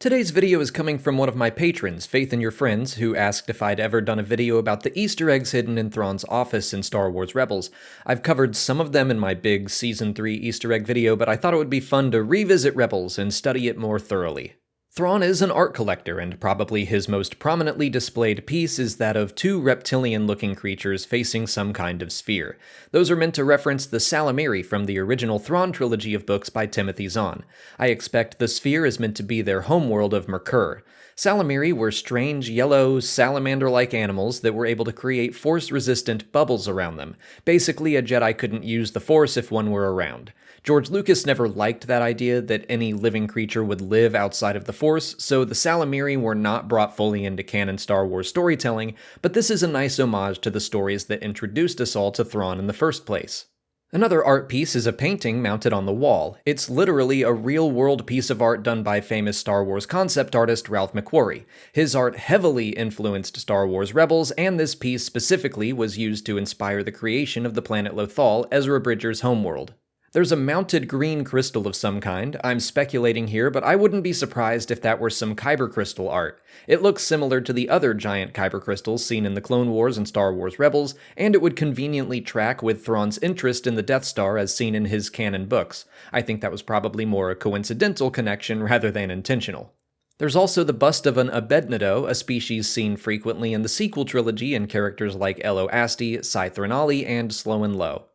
Today's video is coming from one of my patrons, Faith in Your Friends, who asked if I'd ever done a video about the Easter eggs hidden in Thrawn's office in Star Wars Rebels. I've covered some of them in my big Season 3 Easter egg video, but I thought it would be fun to revisit Rebels and study it more thoroughly. Thrawn is an art collector, and probably his most prominently displayed piece is that of two reptilian-looking creatures facing some kind of sphere. Those are meant to reference the Salamari from the original Thrawn trilogy of books by Timothy Zahn. I expect the sphere is meant to be their homeworld of Merkur. Salamari were strange, yellow, salamander-like animals that were able to create force-resistant bubbles around them. Basically, a Jedi couldn't use the Force if one were around. George Lucas never liked that idea that any living creature would live outside of the Force, so the Salamari were not brought fully into canon Star Wars storytelling, but this is a nice homage to the stories that introduced us all to Thrawn in the first place. Another art piece is a painting mounted on the wall. It's literally a real-world piece of art done by famous Star Wars concept artist Ralph McQuarrie. His art heavily influenced Star Wars Rebels, and this piece specifically was used to inspire the creation of the planet Lothal, Ezra Bridger's homeworld. There's a mounted green crystal of some kind. I'm speculating here, but I wouldn't be surprised if that were some kyber crystal art. It looks similar to the other giant kyber crystals seen in the Clone Wars and Star Wars Rebels, and it would conveniently track with Thrawn's interest in the Death Star as seen in his canon books. I think that was probably more a coincidental connection rather than intentional. There's also the bust of an Abednado, a species seen frequently in the sequel trilogy in characters like Elo Asti, Scythronali, and Sloan Low.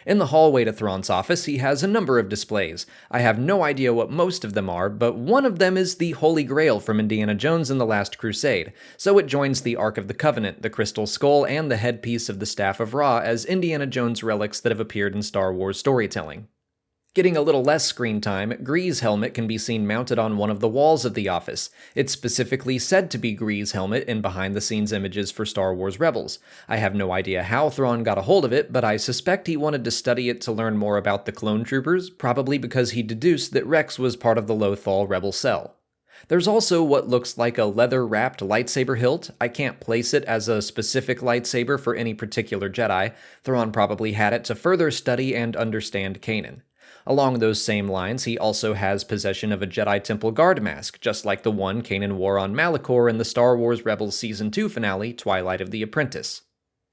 In the hallway to Thrawn's office, he has a number of displays. I have no idea what most of them are, but one of them is the Holy Grail from Indiana Jones and the Last Crusade, so it joins the Ark of the Covenant, the Crystal Skull, and the headpiece of the Staff of Ra as Indiana Jones relics that have appeared in Star Wars storytelling. Getting a little less screen time, Gree's helmet can be seen mounted on one of the walls of the office. It's specifically said to be Gree's helmet in behind-the-scenes images for Star Wars Rebels. I have no idea how Thrawn got a hold of it, but I suspect he wanted to study it to learn more about the clone troopers, probably because he deduced that Rex was part of the Lothal rebel cell. There's also what looks like a leather-wrapped lightsaber hilt. I can't place it as a specific lightsaber for any particular Jedi. Thrawn probably had it to further study and understand Kanan. Along those same lines, he also has possession of a Jedi Temple Guard mask, just like the one Kanan wore on Malachor in the Star Wars Rebels Season 2 finale, Twilight of the Apprentice.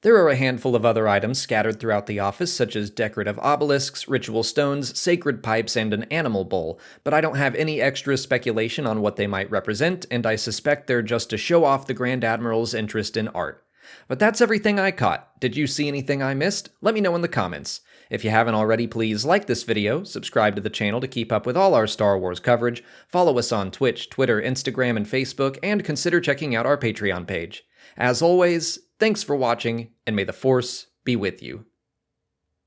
There are a handful of other items scattered throughout the office, such as decorative obelisks, ritual stones, sacred pipes, and an animal bowl, but I don't have any extra speculation on what they might represent, and I suspect they're just to show off the Grand Admiral's interest in art. But that's everything I caught. Did you see anything I missed? Let me know in the comments. If you haven't already, please like this video, subscribe to the channel to keep up with all our Star Wars coverage, follow us on Twitch, Twitter, Instagram, and Facebook, and consider checking out our Patreon page. As always, thanks for watching, and may the Force be with you.